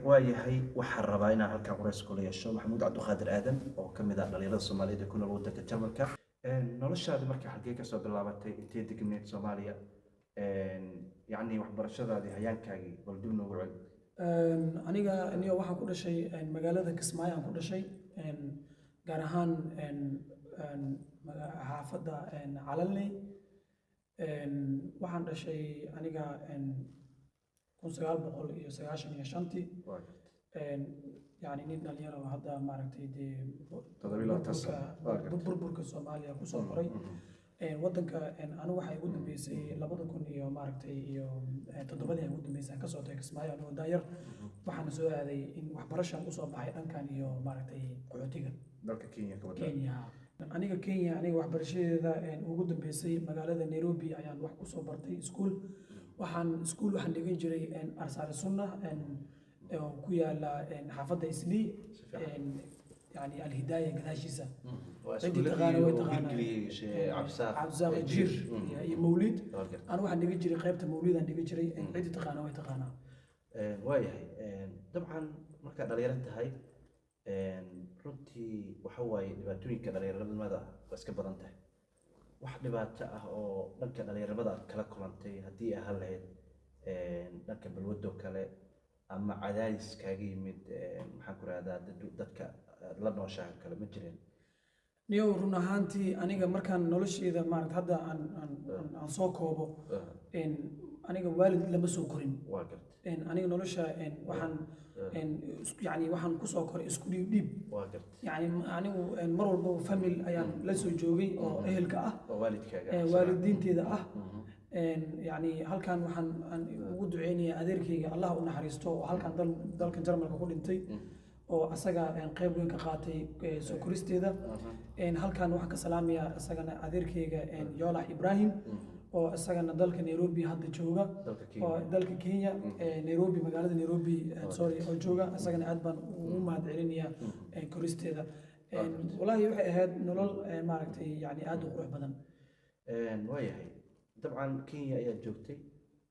waayahay waxaan rabaa inaan halkan qurays kula yeesho maxamuud cabdiqaadir aadan oo ka mid ah dhalinyarada Soomaaliyeed ee ku nool waddanka Jarmalka noloshaada markii xagee ka soo bilaabatay intee degneed Soomaaliya yacni waxbarashadaadii hayaankaagii bal dib noogu celi aniga waxaan ku dhashay magaalada Kismaayo aan ku dhashay gaar ahaan xaafadda Calaley waxaan dhashay aniga 1995 يعني نيد نليرة وهذا معركتي دي بربرك الصومالية كوسو قري ودنك أنا واحد يقول بيسي لابد يكون معركتي تضبطي يقول بيسي كسر تكس معي أنا داير وحنا سوى هذه إن وحبرشة أصاب بحي أن كان معركتي قعدتي dalka Kenya ka كينيا أنا كينيا أنا وحبرشة ذا وجود بيسي مقالة نيروبي أيان وح كوسو برتي سكول وحن سكول وحن لقين جري أرسال السنة كويا حافظة إسلي يعني الهداية قداشيسة عندي تغانا وتغانا عبساق جير مولد أنا واحد نقول جري قيبة مولد عندي جري عندي تغانا وتغانا وايهي طبعا مركز دليرة هاي runtii waxa waaye dhibaatooyinka dhalinyarada iska badan tahay wax dhibaato ah oo dhanka dhalinyarada aad kala kulantay haddii ay hal lahayd dhanka balwado kale ama cadaadis kaaga yimid maxaan ku raahdaa dadka la nooshaha kale ma jireen niyow run ahaantii aniga markaan noloshayda maaragta hadda aan soo koobo aniga waalid lama soo korin waa gartay aniga nolosha waxaan يعني waxaan ku soo koray isku dhiib waa gartay يعني anigu mar walba famil ayaan la soo joogay oo ehelka ah waalidkaaga waalidiinteeda ah يعني halkan waxaan ugu duceynaya adeerkayga Allah u naxariisto oo halkan dalka Jarmalka ku dhintay oo asaga qayb weyn ka qaatay soo koristeeda halkan waxaan ka salaamaya asagana adeerkayga Yoolax Ibrahim oo asagana dalka Nairobi hadda jooga oo dalka Kenya Nairobi magaalada Nairobi sorry oo jooga asagana aad baan ugu mahadcelinaya koristeeda wallahi waxay ahayd nolol maaragtay yani aad u qurux badan waayahay dabcan Kenya ayaa joogtay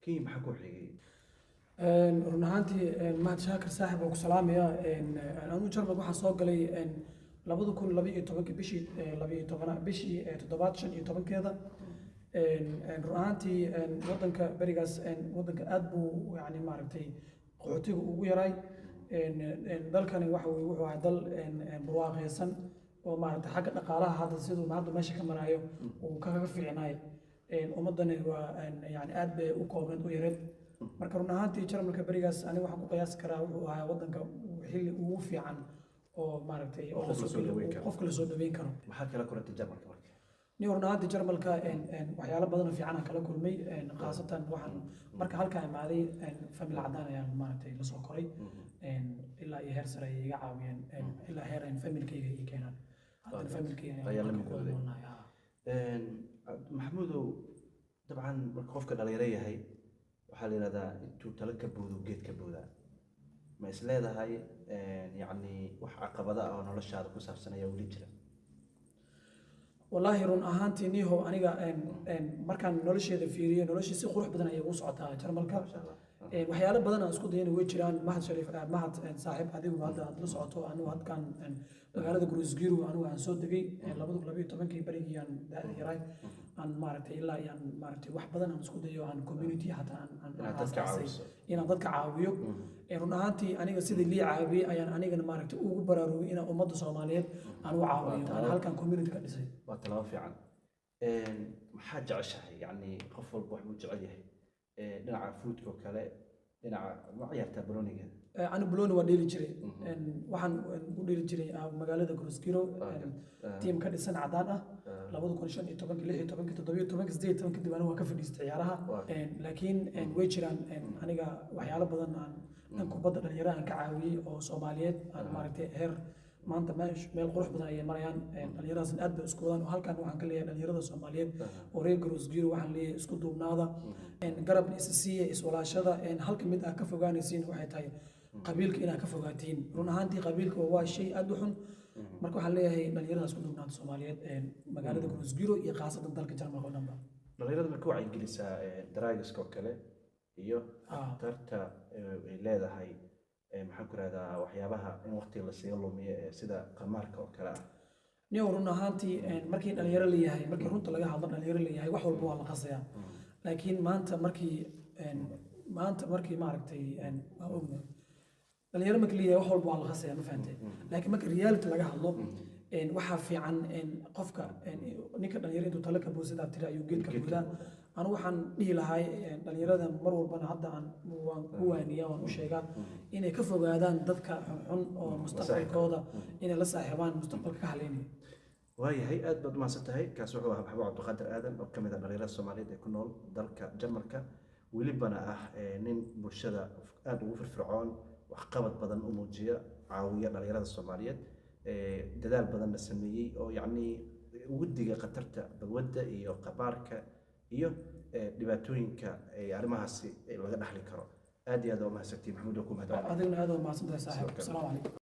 Kenya maxaa ku xigay run ahaantii mahad shaakir saaxiib oo ku salaamaya anu Jarmalka waxaan soo galay 2012 bishii 7 run ahaantii waddanka berigaas waddanka aad buu yani maaragtay qaxootiga ugu yaray dalkani waxa uu wuxuu ahaa dal barwaaqaysan oo maaragtay xagga dhaqaalaha hadda sidoo hadda meesha ka marayo uu kaga fiicnay ummadani waa yani aad bay u kooban u yareed marka run ahaantii Jarmalka berigaas aniga waxaan ku qiyaas karaa wuxuu ahaa waddanka xilli ugu fiican oo maaragtay oo qofka la soo dhaweyn karo maxaa kala kulantay Jarmalka marka نيو نادي جرمال كا وحياة بدنا في عنا كلا كل مي خاصة واحد مركز هالكا معدي فمن العدانة يعني ما نتي لسوكري إلا يهر سري يعاون إلا هير فمن كي يكينا هذا فمن كي محمود طبعا مركوف كذا ليريه هاي وحالي هذا انتو تلقى بودو جيت كبودا ما إسلا هذا هاي يعني وح عقبة أو نولش هذا كوسف سنة يولي جرا والله رون أهانتي نيهو أنيقا مركان نولشي ذا فيريا نولشي سي قروح بدنا يغوص عطا جرمالكا وحيالا بدنا اسكو ديني ويجران مهد شريف مهد صاحب هذه وهذا لس عطو أنو هاد كان مقالة جروزجيرو أنو عن صوت دقي لابد طبعاً بريجي عن يراي عن مارتي إلا عن مارتي واحد بدنا اسكو ديو عن كوميونيتي حتى عن إن ضدك عاويو رون أهانتي أنيقا سيدي لي عاوي أيان أنيقا مارتي أوغو برارو إنا أمد صوماليات أنو عاويو أنا هالكان كوميونيتي كدسي وتلافي عن محاجة عشها يعني قفل بوحمود جعليه نلعب فوتكو كلا نلعب معيار تبروني أنا بلون وديلي جري وحن وديلي جري مقالة كروسكيرو تيم كان السنة عدانة لابد يكون شان يتبنك ليه يتبنك تضبيه يتبنك زديت يتبنك دبانه وكفي استعيارها لكن ويجران أنا جا وحياة بدن أنكم بدل يراهن كعاوي أو صوماليات أنا مارتي هير maanta meel qurux badan ay marayaan dhalinyaradaas aad bay isku wadaan halkan waxaan ka leeyahay dhalinyarada Soomaaliyeed oo reer Grossgiro waxaan leeyahay isku duubnaada garab isasiiya iswalaashada halka mid ah ka fogaanaysiin waxay tahay qabiilka inaad ka fogaatiin run ahaantii qabiilka waa shay aad u xun marka waxaan leeyahay dhalinyarada isku duubnaada Soomaaliyeed magaalada Grossgiro iyo qaasatan dalka Jarmalka oo dhanba dhalinyarada marka wacyi gelisaa daraagiska oo kale iyo khatarta ay leedahay maxaan ku rahdaa waxyaabaha in waqtiga lasiga lumiyo sida qamaarka oo kale ah niyow run ahaantii markii dhalinyaro la yahay markii runta laga hadlo dhalinyaro la yahay wax walba waa la qasayaa laakiin maanta markii maaragtay waa ognahay dhalinyaro markii la yahay wax walba waa la qasayaa ma fahantay laakiin marka reality laga hadlo waxaa fiican qofka ninka dhalinyaro intuu talo ka buusadaa tiri ayuu geedka buudaa anu waxaan dhihi lahay dhalinyarada mar walbana hadda waan ku waaniyaa waan u sheegaa inay ka fogaadaan dadka xunxun oo mustaqbalkooda inay la saaxiibaan mustaqbalka ka haleynaya waayahay aad baad mahadsan tahay kaas wuxuu ahaa maxamed cabdiqaadir aadan oo ka mid ah dhalinyarada soomaaliyeed ee ku nool dalka jarmalka welibana ah nin bulshada aad ugu firfircoon waxqabad badan u muujiya caawiya dhalinyarada soomaaliyeed dadaal badanna sameeyey oo yacni ugu diga khatarta balwadda iyo qabaarka iyo dhibaatooyinka arrimahaasi laga dhaxli karo aad iyo aad waa mahadsantihiin maxamuud waa ku mahadsan adiguna aad waa mahadsantahay saaxiib asalaamu calaykum